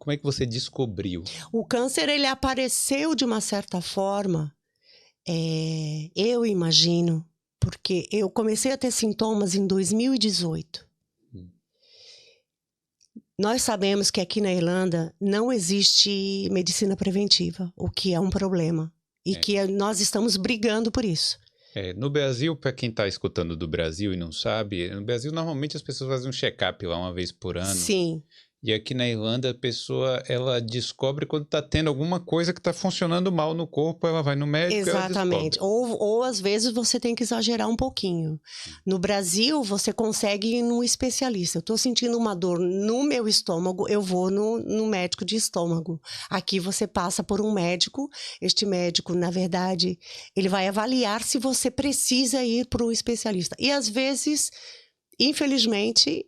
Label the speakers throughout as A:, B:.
A: como é que você descobriu?
B: O câncer, ele apareceu de uma certa forma, eu imagino, porque eu comecei a ter sintomas em 2018. Nós sabemos que aqui na Irlanda não existe medicina preventiva, o que é um problema. E que nós estamos brigando por isso.
A: No Brasil, para quem está escutando do Brasil e não sabe, no Brasil normalmente as pessoas fazem um check-up lá uma vez por ano.
B: Sim.
A: E aqui na Irlanda a pessoa, ela descobre quando está tendo alguma coisa que está funcionando mal no corpo, ela vai no médico.
B: Exatamente.
A: E ela descobre.
B: Ou às vezes você tem que exagerar um pouquinho. No Brasil, você consegue ir num especialista. Eu estou sentindo uma dor no meu estômago, eu vou no médico de estômago. Aqui você passa por um médico. Este médico, na verdade, ele vai avaliar se você precisa ir para o especialista. E às vezes, infelizmente,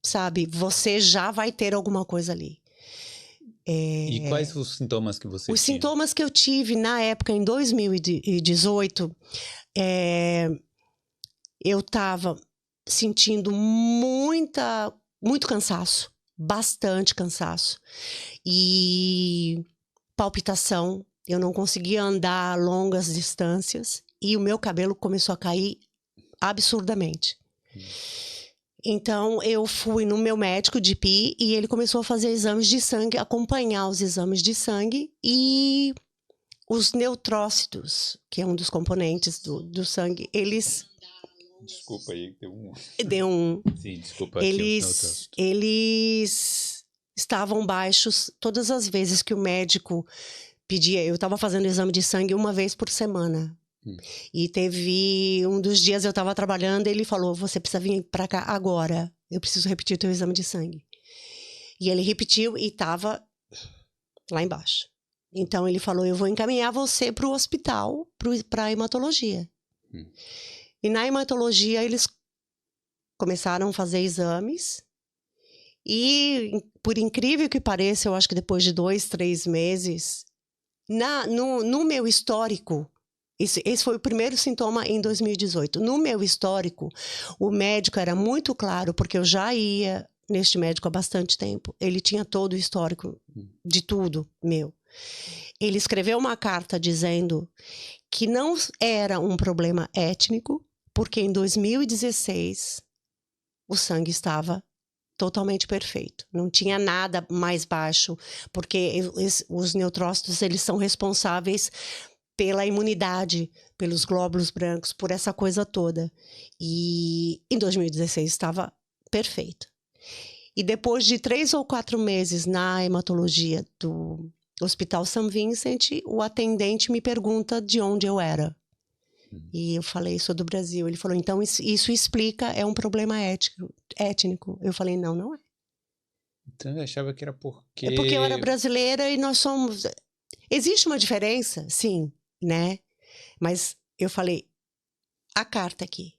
B: sabe, você já vai ter alguma coisa ali.
A: E quais os sintomas que você tinha?
B: Os sintomas que eu tive na época, em 2018, eu estava sentindo muito cansaço, bastante cansaço. E palpitação, eu não conseguia andar longas distâncias e o meu cabelo começou a cair absurdamente. Então, eu fui no meu médico de GP e ele começou a fazer exames de sangue, acompanhar os exames de sangue e os neutrócitos, que é um dos componentes do sangue, eles...
A: Desculpa aí, deu um...
B: Deu um...
A: Sim, desculpa.
B: Eles estavam baixos todas as vezes que o médico pedia. Eu estava fazendo exame de sangue uma vez por semana. E teve um dos dias eu estava trabalhando, ele falou, você precisa vir para cá agora, eu preciso repetir o teu exame de sangue. E ele repetiu e estava lá embaixo. Então ele falou, eu vou encaminhar você para o hospital, para a hematologia. E na hematologia eles começaram a fazer exames e, por incrível que pareça, eu acho que depois de 2, 3 meses, no meu histórico, esse foi o primeiro sintoma em 2018. No meu histórico, o médico era muito claro, porque eu já ia neste médico há bastante tempo. Ele tinha todo o histórico de tudo meu. Ele escreveu uma carta dizendo que não era um problema étnico, porque em 2016 o sangue estava totalmente perfeito. Não tinha nada mais baixo, porque os neutrócitos, eles são responsáveis pela imunidade, pelos glóbulos brancos, por essa coisa toda. E em 2016 estava perfeito. E depois de 3 ou 4 meses na hematologia do Hospital St. Vincent, o atendente me pergunta de onde eu era. E eu falei, sou do Brasil. Ele falou, então isso explica, é um problema étnico. Eu falei, não é.
A: Então eu achava que era porque...
B: É porque eu era brasileira e nós somos... Existe uma diferença, sim, né? Mas eu falei, a carta aqui.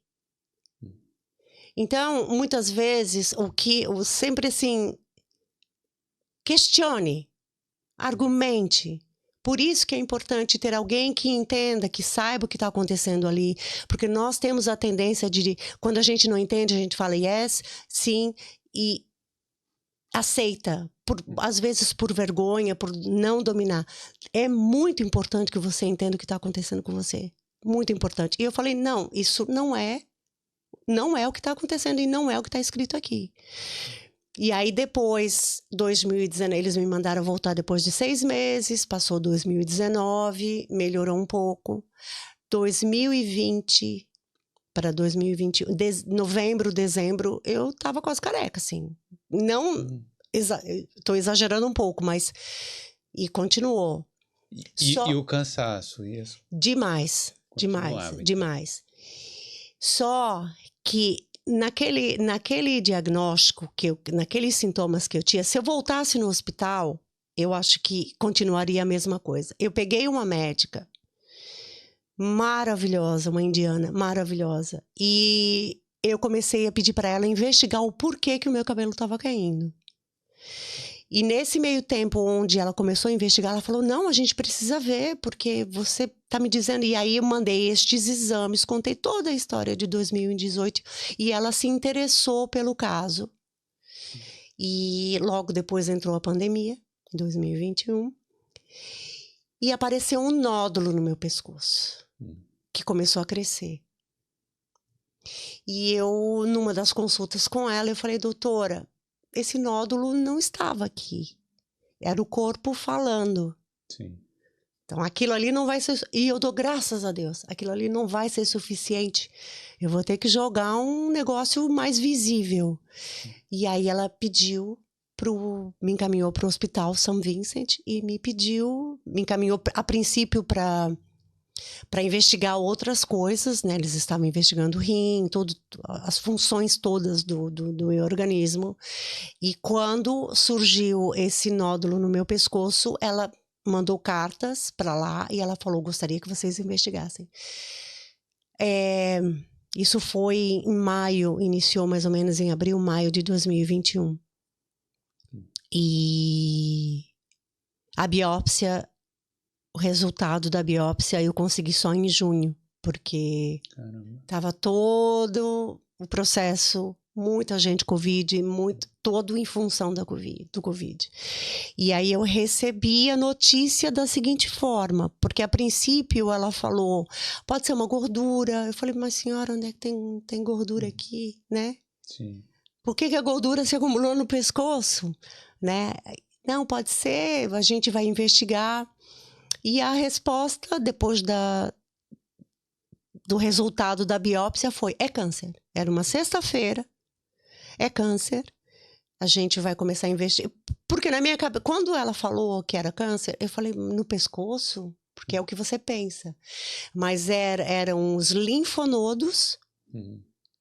B: Então, muitas vezes, sempre assim, questione, argumente. Por isso que é importante ter alguém que entenda, que saiba o que está acontecendo ali. Porque nós temos a tendência de, quando a gente não entende, a gente fala yes, sim, e aceita. Às vezes por vergonha, por não dominar. É muito importante que você entenda o que está acontecendo com você. Muito importante. E eu falei, não, isso não é o que está acontecendo e não é o que está escrito aqui. E aí depois, 2019, eles me mandaram voltar depois de 6 meses, passou 2019, melhorou um pouco. 2020 para 2021, novembro, dezembro, eu tava quase careca, assim. Não, tô exagerando um pouco, mas... E continuou.
A: E o cansaço, isso?
B: Demais. Só que naquele diagnóstico, naqueles sintomas que eu tinha, se eu voltasse no hospital, eu acho que continuaria a mesma coisa. Eu peguei uma médica maravilhosa, uma indiana maravilhosa, e eu comecei a pedir para ela investigar o porquê que o meu cabelo estava caindo. E nesse meio tempo onde ela começou a investigar, ela falou, não, a gente precisa ver, porque você tá me dizendo... E aí eu mandei estes exames, contei toda a história de 2018, e ela se interessou pelo caso. E logo depois entrou a pandemia, em 2021, e apareceu um nódulo no meu pescoço, que começou a crescer. E eu, numa das consultas com ela, eu falei, doutora, esse nódulo não estava aqui. Era o corpo falando.
A: Sim.
B: Então, aquilo ali não vai ser... E eu dou graças a Deus. Aquilo ali não vai ser suficiente. Eu vou ter que jogar um negócio mais visível. E aí ela me encaminhou para o Hospital São Vincent e me encaminhou a princípio para investigar outras coisas, né? Eles estavam investigando o rim, as funções todas do meu organismo. E quando surgiu esse nódulo no meu pescoço, ela mandou cartas para lá e ela falou, gostaria que vocês investigassem. Isso foi em maio, iniciou mais ou menos em abril, maio de 2021. E a biópsia, o resultado da biópsia eu consegui só em junho, porque estava todo o processo, muita gente Covid, todo em função do Covid. E aí eu recebi a notícia da seguinte forma, porque a princípio ela falou, pode ser uma gordura. Eu falei, mas senhora, onde é que tem gordura aqui, né?
A: Sim.
B: Por que a gordura se acumulou no pescoço, né? Não, pode ser, a gente vai investigar. E a resposta, depois do resultado da biópsia, foi, é câncer. Era uma sexta-feira, é câncer, a gente vai começar a investigar. Porque na minha cabeça, quando ela falou que era câncer, eu falei, no pescoço? Porque é o que você pensa. Mas eram os linfonodos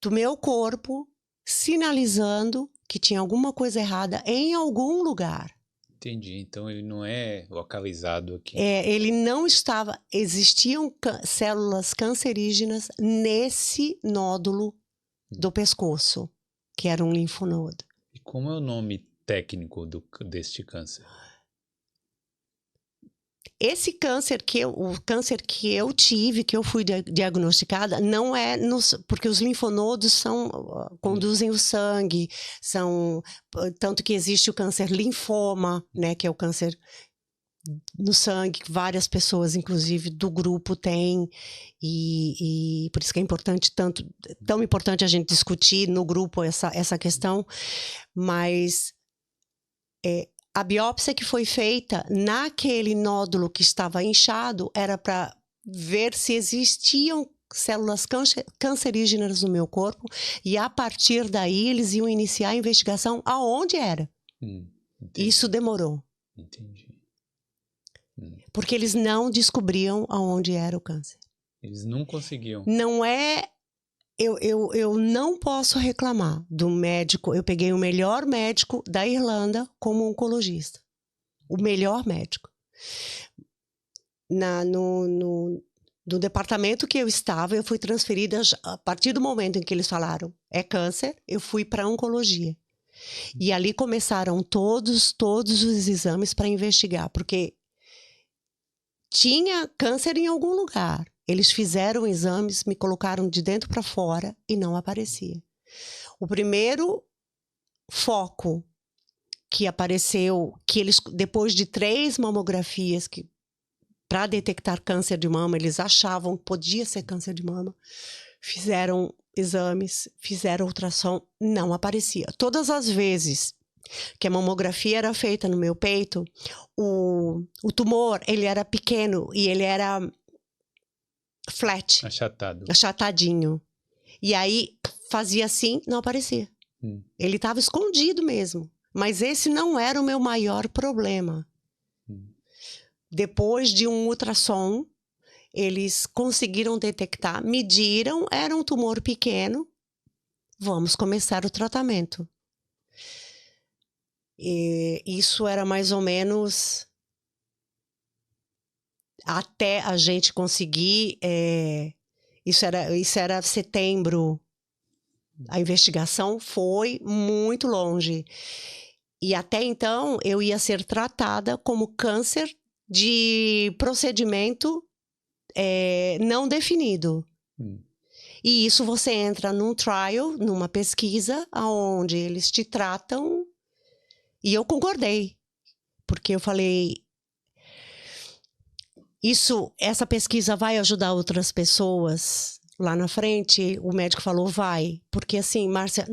B: do meu corpo sinalizando que tinha alguma coisa errada em algum lugar.
A: Entendi. Então ele não é localizado aqui.
B: Ele não estava... Existiam células cancerígenas nesse nódulo do pescoço, que era um linfonodo.
A: E como é o nome técnico deste câncer?
B: Esse câncer o câncer que eu tive, que eu fui diagnosticada, não é porque os linfonodos conduzem o sangue, tanto que existe o câncer linfoma, né, que é o câncer no sangue, que várias pessoas, inclusive do grupo, têm, e por isso que é importante, tão importante a gente discutir no grupo essa questão, mas a biópsia que foi feita naquele nódulo que estava inchado era para ver se existiam células cancerígenas no meu corpo, e a partir daí eles iam iniciar a investigação aonde era. Isso demorou.
A: Entendi.
B: Porque eles não descobriam aonde era o câncer.
A: Eles não conseguiam.
B: Não é... Eu não posso reclamar do médico. Eu peguei o melhor médico da Irlanda como oncologista. O melhor médico. No departamento que eu estava, eu fui transferida a partir do momento em que eles falaram é câncer, eu fui para oncologia. E ali começaram todos os exames para investigar, porque tinha câncer em algum lugar. Eles fizeram exames, me colocaram de dentro para fora e não aparecia. O primeiro foco que apareceu, que eles, depois de 3 mamografias, para detectar câncer de mama, eles achavam que podia ser câncer de mama, fizeram exames, fizeram ultrassom, não aparecia. Todas as vezes que a mamografia era feita no meu peito, o tumor, ele era pequeno e ele era flat. Achatadinho. E aí, fazia assim, não aparecia. Ele estava escondido mesmo. Mas esse não era o meu maior problema. Depois de um ultrassom, eles conseguiram detectar, mediram, era um tumor pequeno, vamos começar o tratamento. E isso era mais ou menos até a gente conseguir, isso era setembro, a investigação foi muito longe. E até então eu ia ser tratada como câncer de procedimento não definido. E isso você entra num trial, numa pesquisa, onde eles te tratam E eu concordei, porque eu falei, essa pesquisa vai ajudar outras pessoas lá na frente? O médico falou, vai. Porque assim, Márcia,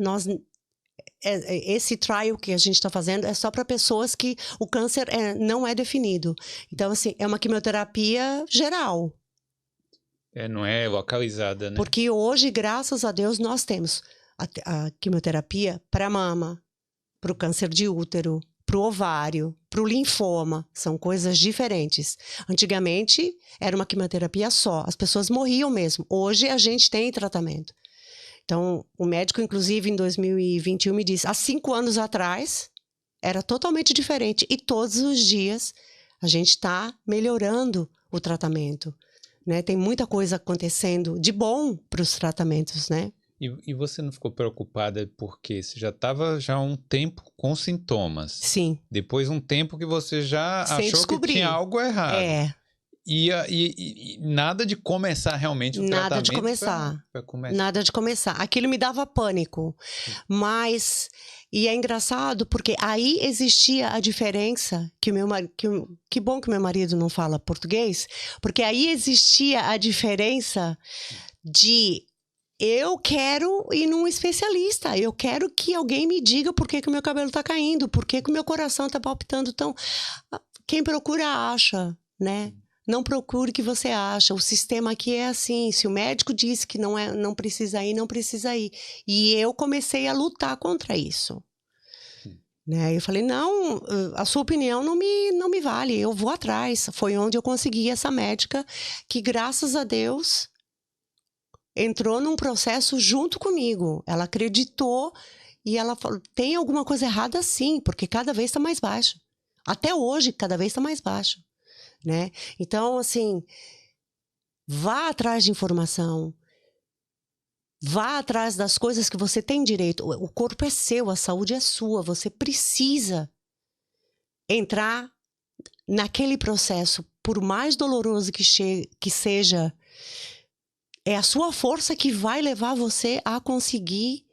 B: esse trial que a gente está fazendo é só para pessoas que o câncer não é definido. Então, assim, é uma quimioterapia geral.
A: Não é localizada, né?
B: Porque hoje, graças a Deus, nós temos a quimioterapia para mama, para o câncer de útero, para o ovário, para o linfoma. São coisas diferentes. Antigamente, era uma quimioterapia só. As pessoas morriam mesmo. Hoje, a gente tem tratamento. Então, o médico, inclusive, em 2021, me disse, há 5 anos atrás, era totalmente diferente. E todos os dias, a gente está melhorando o tratamento. Né? Tem muita coisa acontecendo de bom para os tratamentos, né?
A: E você não ficou preocupada porque você já estava há um tempo com sintomas?
B: Sim.
A: Depois um tempo que você já achou que tinha algo errado. E nada de começar realmente o tratamento?
B: Nada de começar. Nada de começar. Aquilo me dava pânico. Mas... E é engraçado porque aí existia a diferença que bom que meu marido não fala português, porque aí existia a diferença de eu quero ir num especialista, eu quero que alguém me diga por que o meu cabelo está caindo, por que o meu coração está palpitando tão... Quem procura acha, né? Não procure que você acha. O sistema aqui é assim. Se o médico disse que não precisa ir, não precisa ir. E eu comecei a lutar contra isso. Né? Eu falei, não, a sua opinião não me vale. Eu vou atrás. Foi onde eu consegui essa médica que, graças a Deus, entrou num processo junto comigo. Ela acreditou e ela falou, tem alguma coisa errada sim, porque cada vez está mais baixo. Até hoje, cada vez está mais baixo. Né? Então, assim, vá atrás de informação, vá atrás das coisas que você tem direito. O corpo é seu, a saúde é sua, você precisa entrar naquele processo, por mais doloroso que seja, é a sua força que vai levar você a conseguir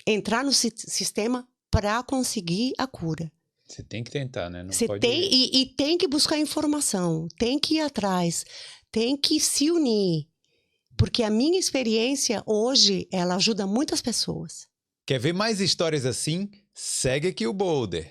B: entrar no sistema para conseguir a cura.
A: Você tem que tentar, né?
B: Você tem que buscar informação, tem que ir atrás, tem que se unir. Porque a minha experiência hoje, ela ajuda muitas pessoas.
A: Quer ver mais histórias assim? Segue aqui o Boulder.